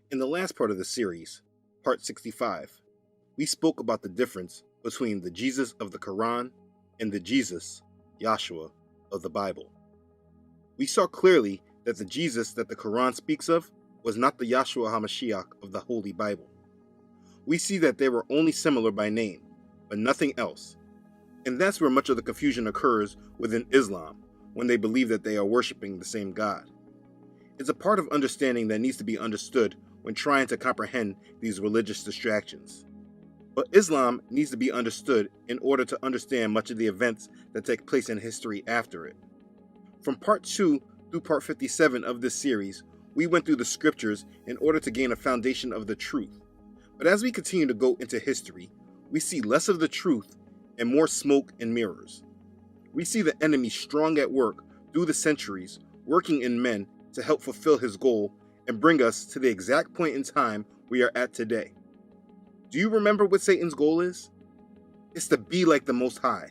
In the last part of the series, part 65, we spoke about the difference between the Jesus of the Quran and the Jesus, Yahshua, of the Bible. We saw clearly that the Jesus that the Quran speaks of was not the Yahshua HaMashiach of the Holy Bible. We see that they were only similar by name, but nothing else. And that's where much of the confusion occurs within Islam, when they believe that they are worshiping the same God. It's a part of understanding that needs to be understood when trying to comprehend these religious distractions. But Islam needs to be understood in order to understand much of the events that take place in history after it. From part 2 through part 57 of this series, we went through the scriptures in order to gain a foundation of the truth. But as we continue to go into history, we see less of the truth and more smoke and mirrors. We see the enemy strong at work through the centuries, working in men to help fulfill his goal and bring us to the exact point in time we are at today. Do you remember what Satan's goal is? It's to be like the Most High.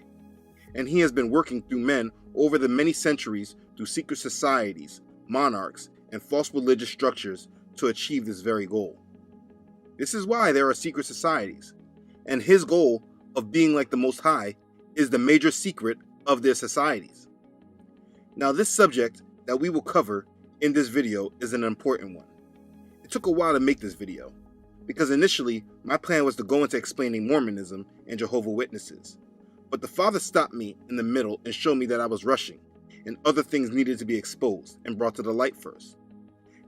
And he has been working through men over the many centuries through secret societies, monarchs, and false religious structures to achieve this very goal. This is why there are secret societies, and his goal of being like the Most High is the major secret of their societies. Now, this subject that we will cover in this video is an important one. It took a while to make this video, because initially my plan was to go into explaining Mormonism and Jehovah's Witnesses, but the Father stopped me in the middle and showed me that I was rushing, and other things needed to be exposed and brought to the light first.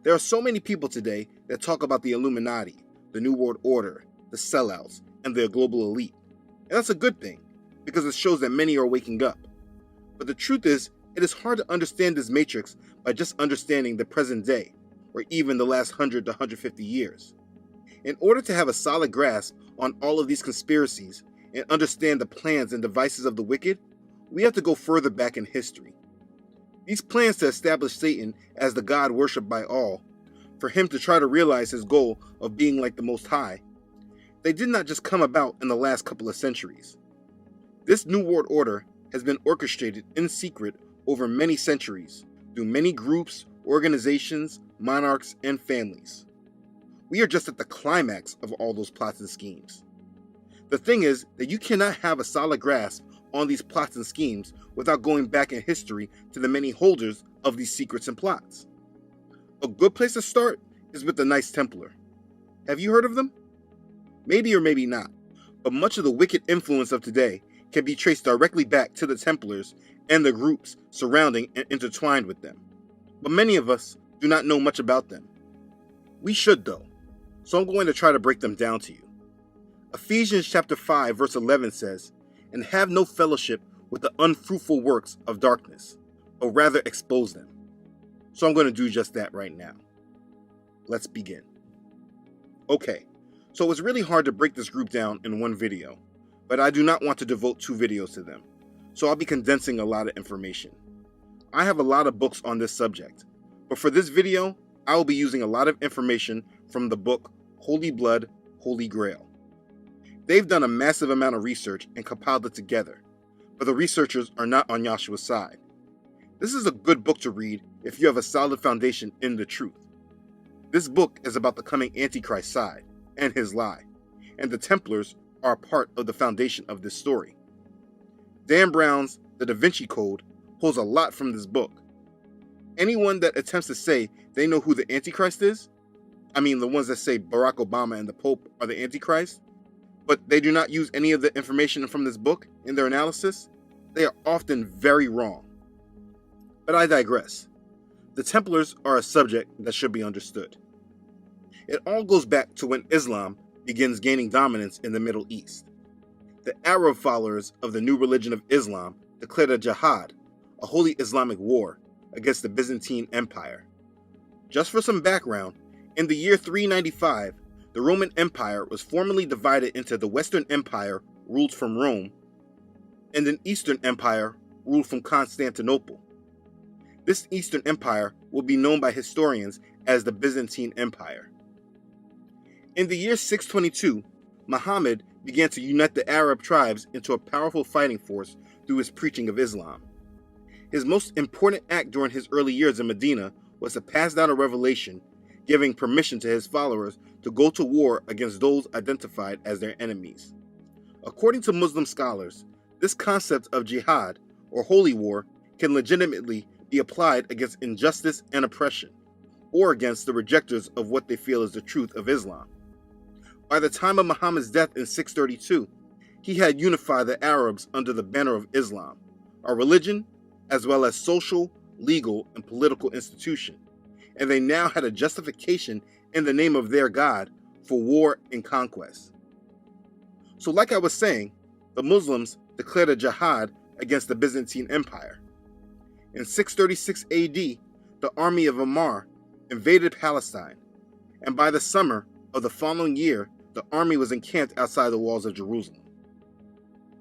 There are so many people today that talk about the Illuminati, the New World Order, the sellouts, and the global elite. And that's a good thing, because it shows that many are waking up. But the truth is, it is hard to understand this matrix by just understanding the present day, or even the last 100 to 150 years. In order to have a solid grasp on all of these conspiracies and understand the plans and devices of the wicked, we have to go further back in history. These plans to establish Satan as the God worshipped by all, for him to try to realize his goal of being like the Most High, they did not just come about in the last couple of centuries. This New World Order has been orchestrated in secret over many centuries through many groups, organizations, monarchs, and families. We are just at the climax of all those plots and schemes. The thing is that you cannot have a solid grasp on these plots and schemes without going back in history to the many holders of these secrets and plots. A good place to start is with the Knights Templar. Have you heard of them? Maybe or maybe not, but much of the wicked influence of today can be traced directly back to the Templars and the groups surrounding and intertwined with them. But many of us do not know much about them. We should though, so I'm going to try to break them down to you. Ephesians chapter 5 verse 11 says, "And have no fellowship with the unfruitful works of darkness, but rather expose them." So I'm going to do just that right now. Let's begin. Okay, so it's really hard to break this group down in one video, but I do not want to devote 2 videos to them, so I'll be condensing a lot of information. I have a lot of books on this subject, but for this video, I will be using a lot of information from the book Holy Blood, Holy Grail. They've done a massive amount of research and compiled it together, but the researchers are not on Yahshua's side. This is a good book to read if you have a solid foundation in the truth. This book is about the coming Antichrist side and his lie, and the Templars are a part of the foundation of this story. Dan Brown's The Da Vinci Code pulls a lot from this book. Anyone that attempts to say they know who the Antichrist is, I mean the ones that say Barack Obama and the Pope are the Antichrist, but they do not use any of the information from this book in their analysis, they are often very wrong. But I digress. The Templars are a subject that should be understood. It all goes back to when Islam begins gaining dominance in the Middle East. The Arab followers of the new religion of Islam declared a jihad, a holy Islamic war, against the Byzantine Empire. Just for some background, in the year 395, the Roman Empire was formally divided into the Western Empire, ruled from Rome, and an Eastern Empire, ruled from Constantinople. This Eastern Empire will be known by historians as the Byzantine Empire. In the year 622, Muhammad began to unite the Arab tribes into a powerful fighting force through his preaching of Islam. His most important act during his early years in Medina was to pass down a revelation giving permission to his followers to go to war against those identified as their enemies. According to Muslim scholars, this concept of jihad, or holy war, can legitimately be applied against injustice and oppression, or against the rejectors of what they feel is the truth of Islam. By the time of Muhammad's death in 632, he had unified the Arabs under the banner of Islam, a religion, as well as social, legal, and political institution, and they now had a justification in the name of their God for war and conquest. So like I was saying, the Muslims declared a jihad against the Byzantine Empire. In 636 AD, the army of Umar invaded Palestine, and by the summer of the following year, the army was encamped outside the walls of Jerusalem.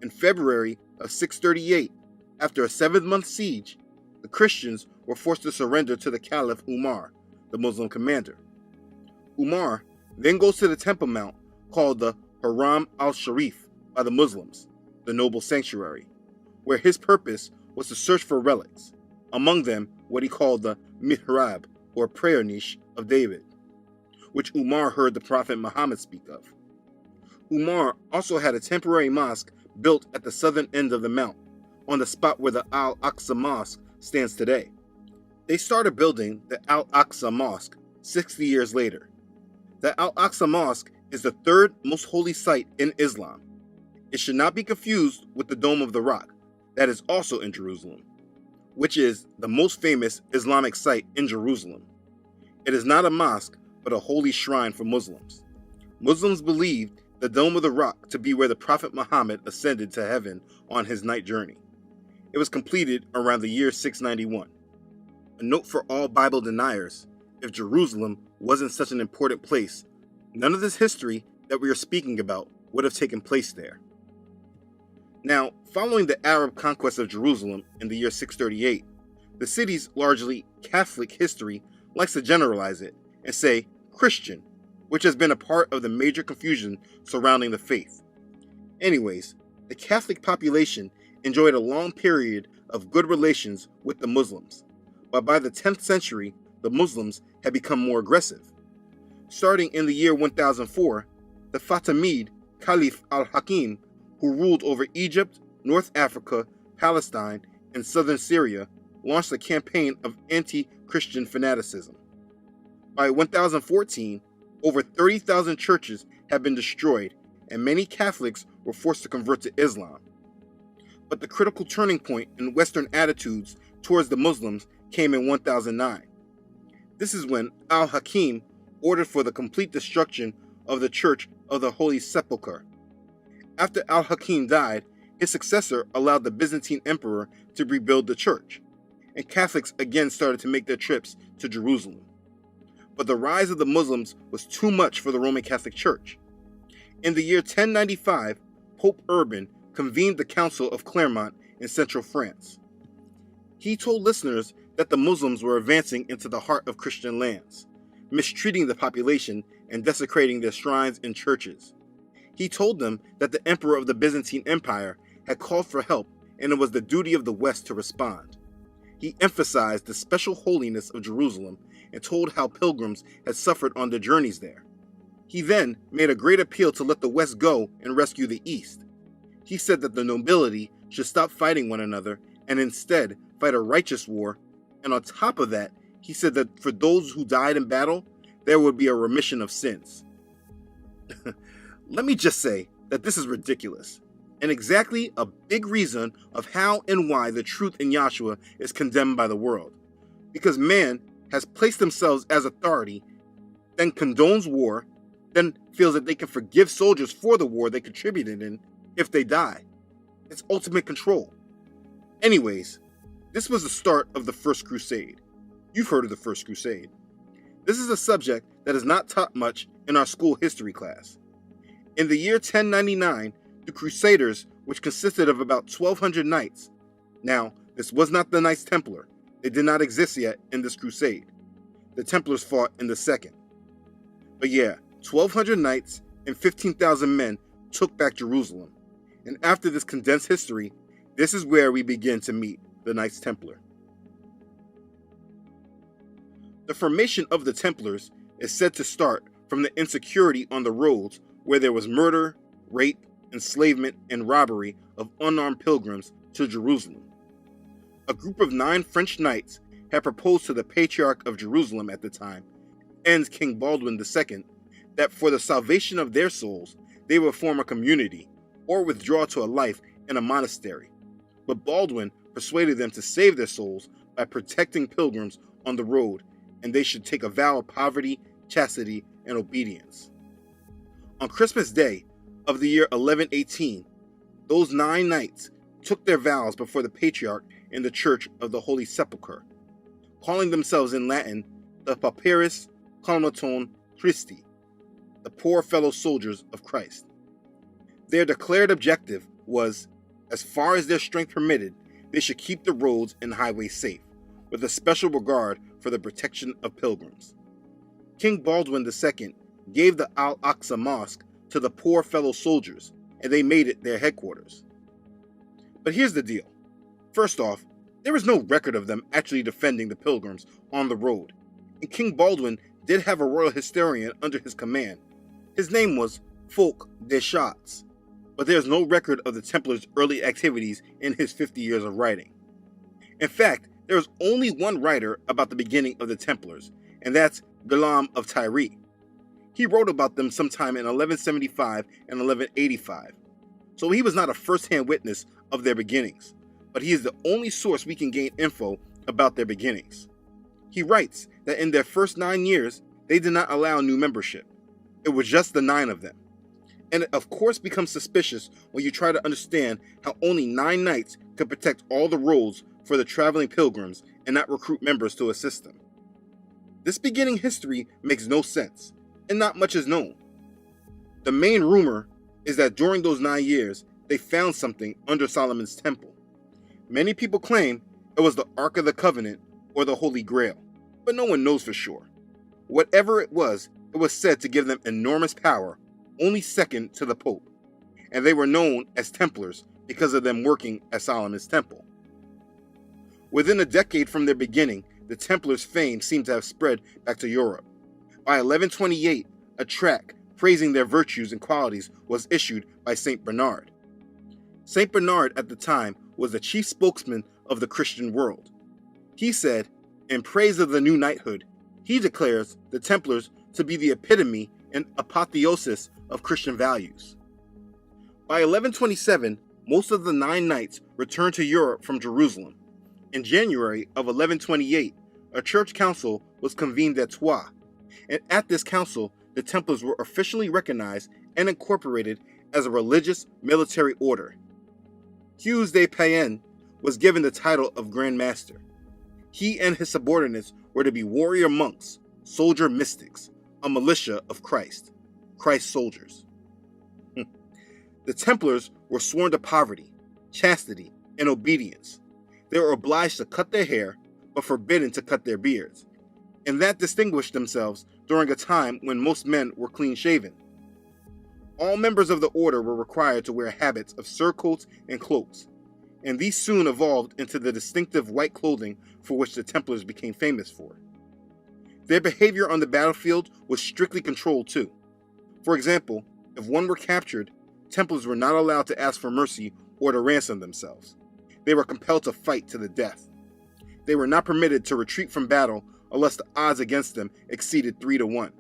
In February of 638, after a 7-month siege, the Christians were forced to surrender to the Caliph Umar, the Muslim commander. Umar then goes to the Temple Mount called the Haram al-Sharif by the Muslims, the noble sanctuary, where his purpose was to search for relics, among them what he called the Mihrab, or prayer niche of David, which Umar heard the Prophet Muhammad speak of. Umar also had a temporary mosque built at the southern end of the mount, on the spot where the Al-Aqsa Mosque stands today. They started building the Al-Aqsa Mosque 60 years later. The Al-Aqsa Mosque is the third most holy site in Islam. It should not be confused with the Dome of the Rock, that is also in Jerusalem, which is the most famous Islamic site in Jerusalem. It is not a mosque, but a holy shrine for Muslims. Muslims believed the Dome of the Rock to be where the Prophet Muhammad ascended to heaven on his night journey. It was completed around the year 691. A note for all Bible deniers: if Jerusalem wasn't such an important place, none of this history that we are speaking about would have taken place there. Now, following the Arab conquest of Jerusalem in the year 638, the city's largely Catholic history likes to generalize it and say Christian, which has been a part of the major confusion surrounding the faith. Anyways, the Catholic population enjoyed a long period of good relations with the Muslims, but by the 10th century, the Muslims had become more aggressive. Starting in the year 1004, the Fatimid Caliph al-Hakim, who ruled over Egypt, North Africa, Palestine, and southern Syria, launched a campaign of anti-Christian fanaticism. By 1014, over 30,000 churches had been destroyed, and many Catholics were forced to convert to Islam. But the critical turning point in Western attitudes towards the Muslims came in 1009. This is when al-Hakim ordered for the complete destruction of the Church of the Holy Sepulchre. After al-Hakim died, his successor allowed the Byzantine emperor to rebuild the church, and Catholics again started to make their trips to Jerusalem. But the rise of the Muslims was too much for the Roman Catholic Church. In the year 1095, Pope Urban convened the Council of Clermont in central France. He told listeners that the Muslims were advancing into the heart of Christian lands, mistreating the population and desecrating their shrines and churches. He told them that the emperor of the Byzantine Empire had called for help, and it was the duty of the West to respond. He emphasized the special holiness of Jerusalem and told how pilgrims had suffered on their journeys there. He then made a great appeal to let the West go and rescue the East. He said that the nobility should stop fighting one another and instead fight a righteous war, and on top of that, he said that for those who died in battle, there would be a remission of sins. Let me just say that this is ridiculous, and exactly a big reason of how and why the truth in Yahshua is condemned by the world. Because man has placed themselves as authority, then condones war, then feels that they can forgive soldiers for the war they contributed in if they die. It's ultimate control. Anyways, this was the start of the First Crusade. You've heard of the First Crusade. This is a subject that is not taught much in our school history class. In the year 1099, the Crusaders, which consisted of about 1,200 knights. Now, this was not the Knights Templar. They did not exist yet in this crusade. The Templars fought in the second. But yeah, 1,200 knights and 15,000 men took back Jerusalem. And after this condensed history, this is where we begin to meet the Knights Templar. The formation of the Templars is said to start from the insecurity on the roads where there was murder, rape, enslavement, and robbery of unarmed pilgrims to Jerusalem. A group of 9 French knights had proposed to the Patriarch of Jerusalem at the time, and King Baldwin II, that for the salvation of their souls, they would form a community or withdraw to a life in a monastery. But Baldwin persuaded them to save their souls by protecting pilgrims on the road, and they should take a vow of poverty, chastity, and obedience. On Christmas Day of the year 1118, those 9 knights took their vows before the Patriarch in the Church of the Holy Sepulchre, calling themselves in Latin the Pauperes Conaton Christi, the poor fellow soldiers of Christ. Their declared objective was, as far as their strength permitted, they should keep the roads and highways safe, with a special regard for the protection of pilgrims. King Baldwin II gave the Al-Aqsa Mosque to the poor fellow soldiers, and they made it their headquarters. But here's the deal. First off, there is no record of them actually defending the pilgrims on the road, and King Baldwin did have a royal historian under his command. His name was Fulk de Schatz, but there is no record of the Templars' early activities in his 50 years of writing. In fact, there is only one writer about the beginning of the Templars, and that's Guillaume of Tyre. He wrote about them sometime in 1175 and 1185, so he was not a first-hand witness of their beginnings, but he is the only source we can gain info about their beginnings. He writes that in their first 9 years, they did not allow new membership. It was just the 9 of them. And it of course becomes suspicious when you try to understand how only 9 knights could protect all the roads for the traveling pilgrims and not recruit members to assist them. This beginning history makes no sense, and not much is known. The main rumor is that during those 9 years, they found something under Solomon's temple. Many people claim it was the Ark of the Covenant or the Holy Grail, but no one knows for sure. Whatever it was said to give them enormous power, only second to the Pope, and they were known as Templars because of them working at Solomon's temple. Within a decade from their beginning, the Templars' fame seemed to have spread back to Europe. By 1128, a tract praising their virtues and qualities was issued by Saint Bernard. Saint Bernard at the time was the chief spokesman of the Christian world. He said, in praise of the new knighthood, he declares the Templars to be the epitome and apotheosis of Christian values. By 1127, most of the 9 knights returned to Europe from Jerusalem. In January of 1128, a church council was convened at Troyes, and at this council, the Templars were officially recognized and incorporated as a religious military order. Hugues de Payens was given the title of Grand Master. He and his subordinates were to be warrior monks, soldier mystics, a militia of Christ, Christ's soldiers. The Templars were sworn to poverty, chastity, and obedience. They were obliged to cut their hair, but forbidden to cut their beards, and that distinguished themselves during a time when most men were clean-shaven. All members of the order were required to wear habits of surcoats and cloaks, and these soon evolved into the distinctive white clothing for which the Templars became famous for. Their behavior on the battlefield was strictly controlled too. For example, if one were captured, Templars were not allowed to ask for mercy or to ransom themselves. They were compelled to fight to the death. They were not permitted to retreat from battle unless the odds against them exceeded 3-1.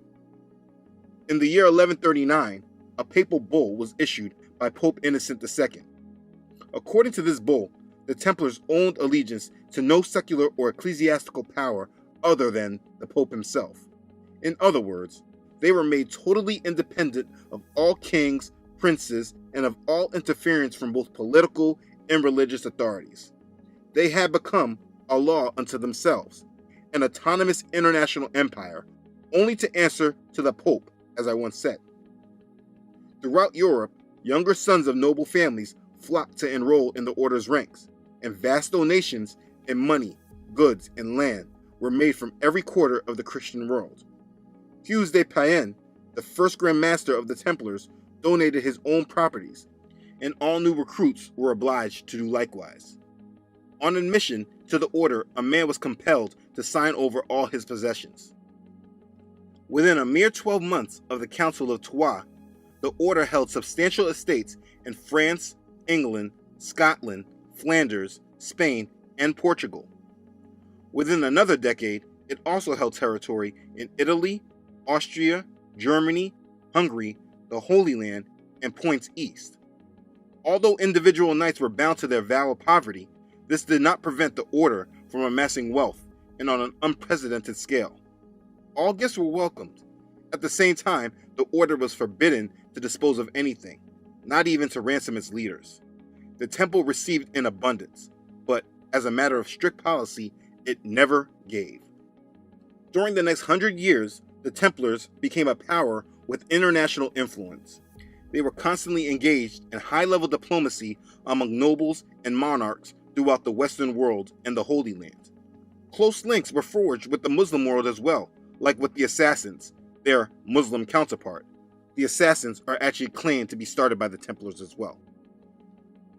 In the year 1139, a papal bull was issued by Pope Innocent II. According to this bull, the Templars owned allegiance to no secular or ecclesiastical power other than the Pope himself. In other words, they were made totally independent of all kings, princes, and of all interference from both political and religious authorities. They had become a law unto themselves, an autonomous international empire, only to answer to the Pope, as I once said. Throughout Europe, younger sons of noble families flocked to enroll in the order's ranks, and vast donations in money, goods, and land were made from every quarter of the Christian world. Hugues de Payens, the first Grand Master of the Templars, donated his own properties, and all new recruits were obliged to do likewise. On admission to the order, a man was compelled to sign over all his possessions. Within a mere 12 months of the Council of Troyes, the order held substantial estates in France, England, Scotland, Flanders, Spain, and Portugal. Within another decade, it also held territory in Italy, Austria, Germany, Hungary, the Holy Land, and points east. Although individual knights were bound to their vow of poverty, this did not prevent the order from amassing wealth and on an unprecedented scale. All gifts were welcomed. At the same time, the order was forbidden to dispose of anything, not even to ransom its leaders. The temple received in abundance, but as a matter of strict policy, it never gave. During the next 100 years, the Templars became a power with international influence. They were constantly engaged in high-level diplomacy among nobles and monarchs throughout the Western world and the Holy Land. Close links were forged with the Muslim world as well, like with the Assassins, their Muslim counterpart. The Assassins are actually claimed to be started by the Templars as well.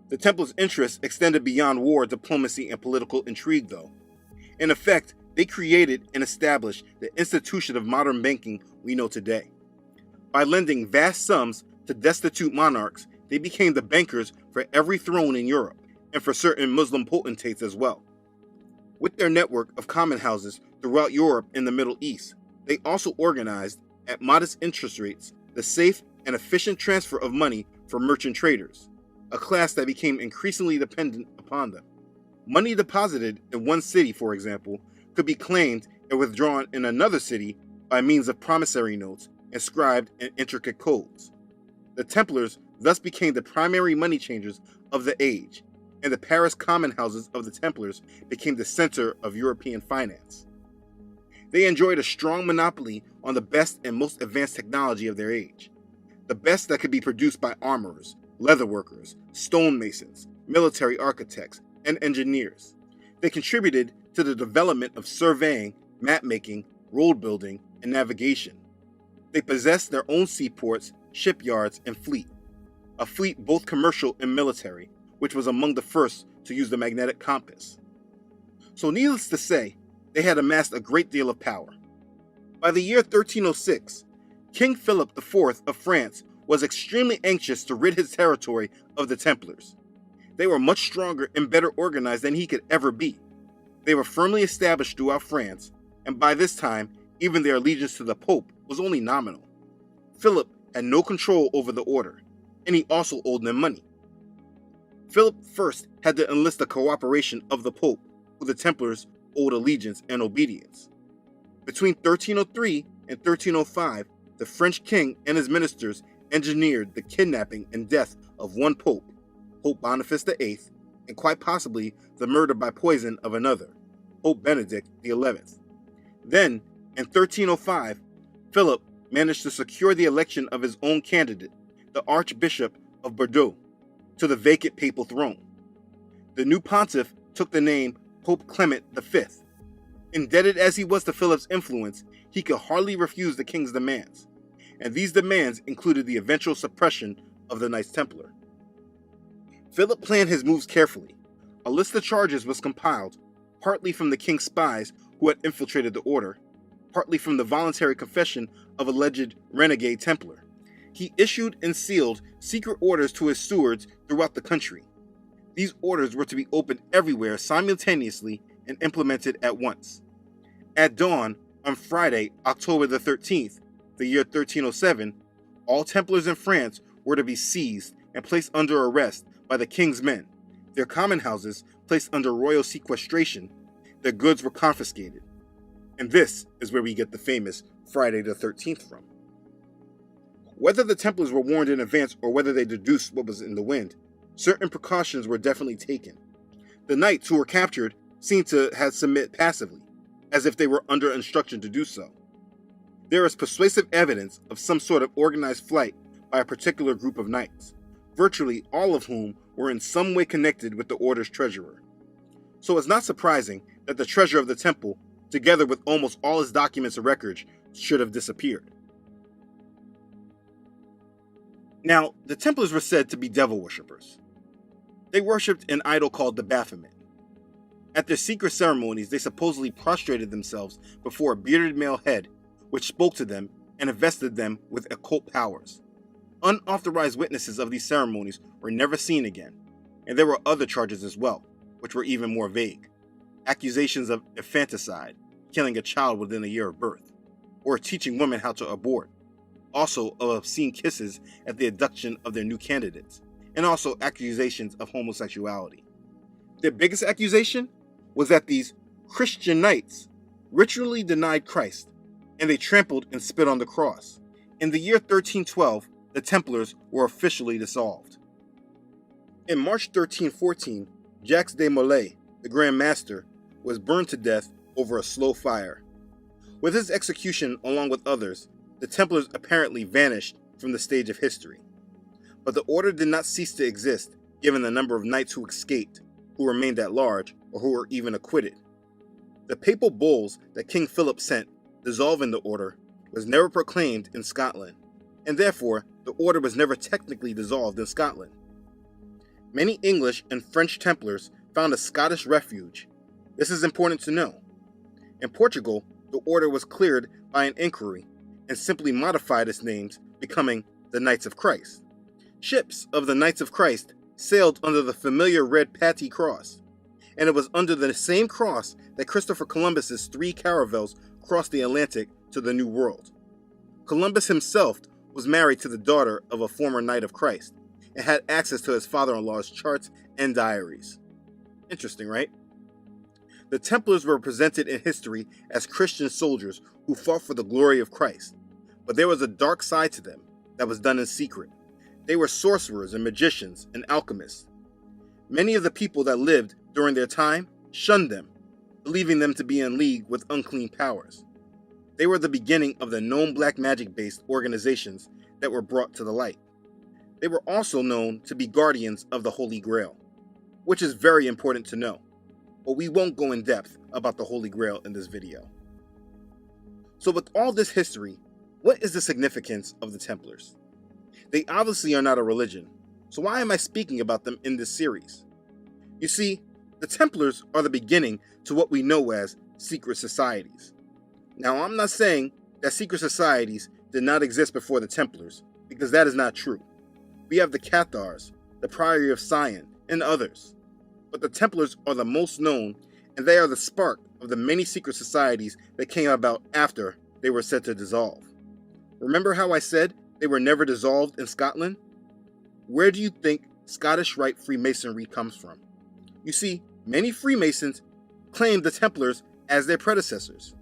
The Templars' interests extended beyond war, diplomacy, and political intrigue, though. In effect, they created and established the institution of modern banking we know today. By lending vast sums to destitute monarchs, they became the bankers for every throne in Europe, and for certain Muslim potentates as well. With their network of common houses throughout Europe and the Middle East, they also organized, at modest interest rates, the safe and efficient transfer of money for merchant traders, a class that became increasingly dependent upon them. Money deposited in one city, for example, could be claimed and withdrawn in another city by means of promissory notes inscribed in intricate codes. The Templars thus became the primary money changers of the age, and the Paris common houses of the Templars became the center of European finance. They enjoyed a strong monopoly on the best and most advanced technology of their age, the best that could be produced by armorers, leatherworkers, stonemasons, military architects, and engineers. They contributed to the development of surveying, map-making, road building, and navigation. They possessed their own seaports, shipyards, and fleet, a fleet both commercial and military, which was among the first to use the magnetic compass. So needless to say, they had amassed a great deal of power. By the year 1306, King Philip IV of France was extremely anxious to rid his territory of the Templars. They were much stronger and better organized than he could ever be. They were firmly established throughout France, and by this time, even their allegiance to the Pope was only nominal. Philip had no control over the order, and he also owed them money. Philip first had to enlist the cooperation of the Pope, who the Templars owed allegiance and obedience. Between 1303 and 1305, the French king and his ministers engineered the kidnapping and death of one pope, Pope Boniface VIII, and quite possibly the murder by poison of another, Pope Benedict XI. Then, in 1305, Philip managed to secure the election of his own candidate, the Archbishop of Bordeaux, to the vacant papal throne. The new pontiff took the name Pope Clement V. Indebted as he was to Philip's influence, he could hardly refuse the king's demands, and these demands included the eventual suppression of the Knights Templar. Philip planned his moves carefully. A list of charges was compiled, partly from the king's spies who had infiltrated the order, partly from the voluntary confession of alleged renegade Templar. He issued and sealed secret orders to his stewards throughout the country. These orders were to be opened everywhere simultaneously and implemented at once. At dawn, on Friday, October the 13th, the year 1307, all Templars in France were to be seized and placed under arrest by the king's men, their common houses placed under royal sequestration, their goods were confiscated. And this is where we get the famous Friday the 13th from. Whether the Templars were warned in advance or whether they deduced what was in the wind, certain precautions were definitely taken. The knights who were captured seemed to have submit passively, as if they were under instruction to do so. There is persuasive evidence of some sort of organized flight by a particular group of knights, virtually all of whom were in some way connected with the order's treasurer. So it's not surprising that the treasure of the temple, together with almost all his documents and records, should have disappeared. Now, the Templars were said to be devil worshippers. They worshipped an idol called the Baphomet. At their secret ceremonies, they supposedly prostrated themselves before a bearded male head, which spoke to them and invested them with occult powers. Unauthorized witnesses of these ceremonies were never seen again, and there were other charges as well, which were even more vague. Accusations of infanticide, killing a child within a year of birth, or teaching women how to abort, also of obscene kisses at the induction of their new candidates, and also accusations of homosexuality. Their biggest accusation was that these Christian knights ritually denied Christ, and they trampled and spit on the cross. In the year 1312, the Templars were officially dissolved. In March 1314, Jacques de Molay, the Grand Master, was burned to death over a slow fire. With his execution along with others, the Templars apparently vanished from the stage of history. But the order did not cease to exist given the number of knights who escaped, who remained at large, or who were even acquitted. The papal bulls that King Philip sent, dissolving the order, was never proclaimed in Scotland, and therefore the order was never technically dissolved in Scotland. Many English and French Templars found a Scottish refuge. This is important to know. In Portugal, the order was cleared by an inquiry and simply modified its names, becoming the Knights of Christ. Ships of the Knights of Christ sailed under the familiar red patty cross, and it was under the same cross that Christopher Columbus's 3 caravels crossed the Atlantic to the New World. Columbus himself was married to the daughter of a former Knight of Christ and had access to his father-in-law's charts and diaries. Interesting, right? The Templars were presented in history as Christian soldiers who fought for the glory of Christ, but there was a dark side to them that was done in secret. They were sorcerers and magicians and alchemists. Many of the people that lived during their time shunned them, believing them to be in league with unclean powers. They were the beginning of the known black magic-based organizations that were brought to the light. They were also known to be guardians of the Holy Grail, which is very important to know, but we won't go in depth about the Holy Grail in this video. So with all this history, what is the significance of the Templars? They obviously are not a religion, so why am I speaking about them in this series? You see, the Templars are the beginning to what we know as secret societies. Now, I'm not saying that secret societies did not exist before the Templars, because that is not true. We have the Cathars, the Priory of Sion, and others. But the Templars are the most known, and they are the spark of the many secret societies that came about after they were set to dissolve. Remember how I said they were never dissolved in Scotland? Where do you think Scottish Rite Freemasonry comes from? You see, many Freemasons claimed the Templars as their predecessors.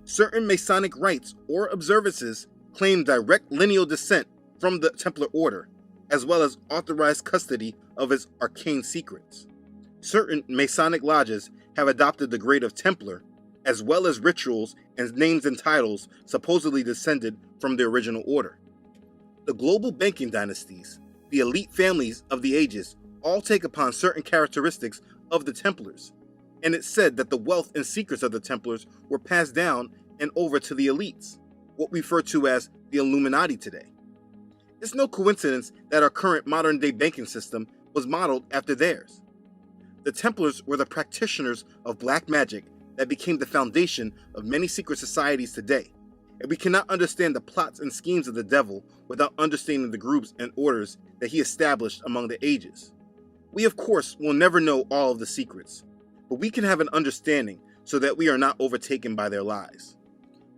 Certain Masonic rites or observances claim direct lineal descent from the Templar order, as well as authorized custody of its arcane secrets. Certain Masonic lodges have adopted the grade of Templar, as well as rituals and names and titles supposedly descended from the original order. The global banking dynasties, the elite families of the ages, all take upon certain characteristics of the Templars, and it's said that the wealth and secrets of the Templars were passed down and over to the elites, what we refer to as the Illuminati today. It's no coincidence that our current modern-day banking system was modeled after theirs. The Templars were the practitioners of black magic that became the foundation of many secret societies today, and we cannot understand the plots and schemes of the devil without understanding the groups and orders that he established among the ages. We, of course, will never know all of the secrets, but we can have an understanding so that we are not overtaken by their lies.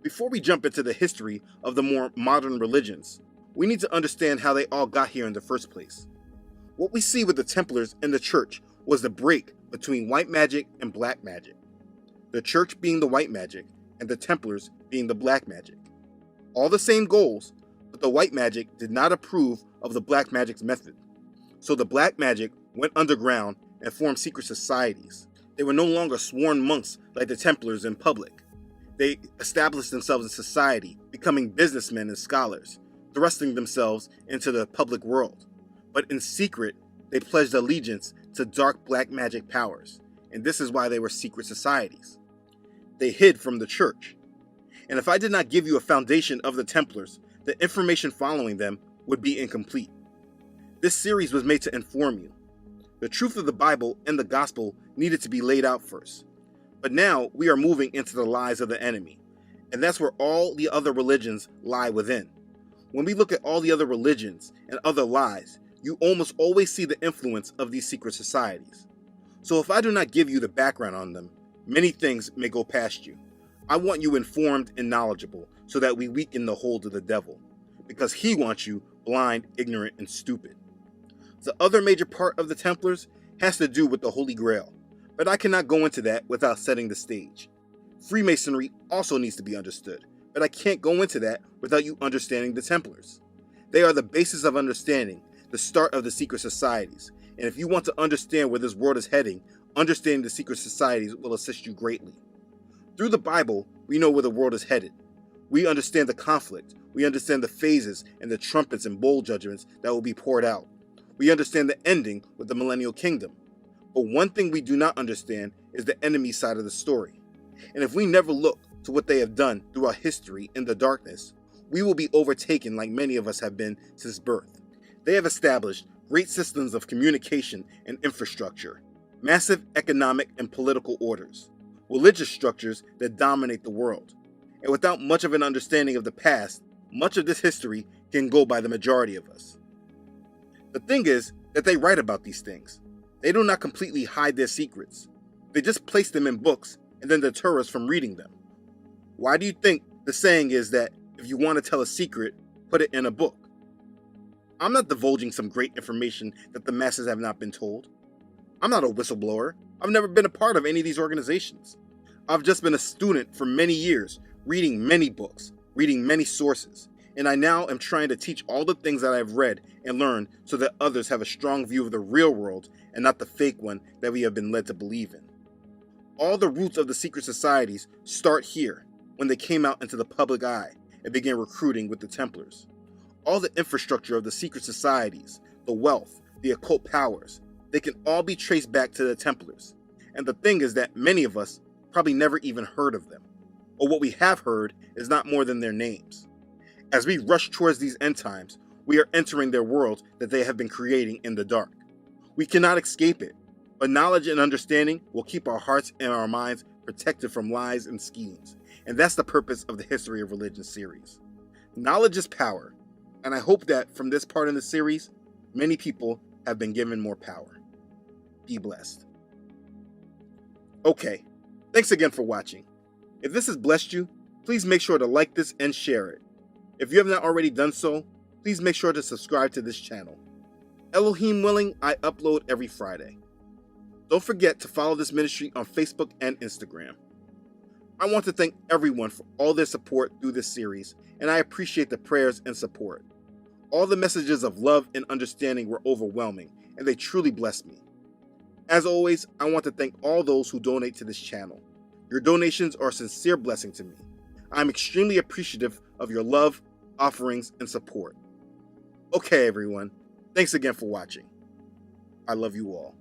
Before we jump into the history of the more modern religions, we need to understand how they all got here in the first place. What we see with the Templars and the Church was the break between white magic and black magic. The Church being the white magic, and the Templars being the black magic. All the same goals, but the white magic did not approve of the black magic's method. So the black magic went underground and formed secret societies. They were no longer sworn monks like the Templars in public. They established themselves in society, becoming businessmen and scholars, thrusting themselves into the public world. But in secret, they pledged allegiance to dark black magic powers, and this is why they were secret societies. They hid from the Church. And if I did not give you a foundation of the Templars, the information following them would be incomplete. This series was made to inform you. The truth of the Bible and the gospel needed to be laid out first. But now we are moving into the lies of the enemy, and that's where all the other religions lie within. When we look at all the other religions and other lies, you almost always see the influence of these secret societies. So if I do not give you the background on them, many things may go past you. I want you informed and knowledgeable so that we weaken the hold of the devil, because he wants you blind, ignorant, and stupid. The other major part of the Templars has to do with the Holy Grail, but I cannot go into that without setting the stage. Freemasonry also needs to be understood, but I can't go into that without you understanding the Templars. They are the basis of understanding, the start of the secret societies, and if you want to understand where this world is heading, understanding the secret societies will assist you greatly. Through the Bible, we know where the world is headed. We understand the conflict, we understand the phases and the trumpets and bowl judgments that will be poured out. We understand the ending with the millennial kingdom. But one thing we do not understand is the enemy side of the story. And if we never look to what they have done throughout history in the darkness, we will be overtaken like many of us have been since birth. They have established great systems of communication and infrastructure, massive economic and political orders, religious structures that dominate the world. And without much of an understanding of the past, much of this history can go by the majority of us. The thing is that they write about these things. They do not completely hide their secrets. They just place them in books and then deter us from reading them. Why do you think the saying is that if you want to tell a secret, put it in a book? I'm not divulging some great information that the masses have not been told. I'm not a whistleblower. I've never been a part of any of these organizations. I've just been a student for many years, reading many books, reading many sources, and I now am trying to teach all the things that I've read and learned so that others have a strong view of the real world and not the fake one that we have been led to believe in. All the roots of the secret societies start here, when they came out into the public eye and began recruiting with the Templars. All the infrastructure of the secret societies, the wealth, the occult powers, they can all be traced back to the Templars. And the thing is that many of us probably never even heard of them, or what we have heard is not more than their names. As we rush towards these end times, we are entering their world that they have been creating in the dark. We cannot escape it, but knowledge and understanding will keep our hearts and our minds protected from lies and schemes. And that's the purpose of the History of Religion series. Knowledge is power, and I hope that from this part in the series, many people have been given more power. Be blessed. Okay, thanks again for watching. If this has blessed you, please make sure to like this and share it. If you have not already done so, please make sure to subscribe to this channel. Elohim willing, I upload every Friday. Don't forget to follow this ministry on Facebook and Instagram. I want to thank everyone for all their support through this series, and I appreciate the prayers and support. All the messages of love and understanding were overwhelming, and they truly blessed me. As always, I want to thank all those who donate to this channel. Your donations are a sincere blessing to me. I'm extremely appreciative of your love, offerings, and support. Okay, everyone. Thanks again for watching. I love you all.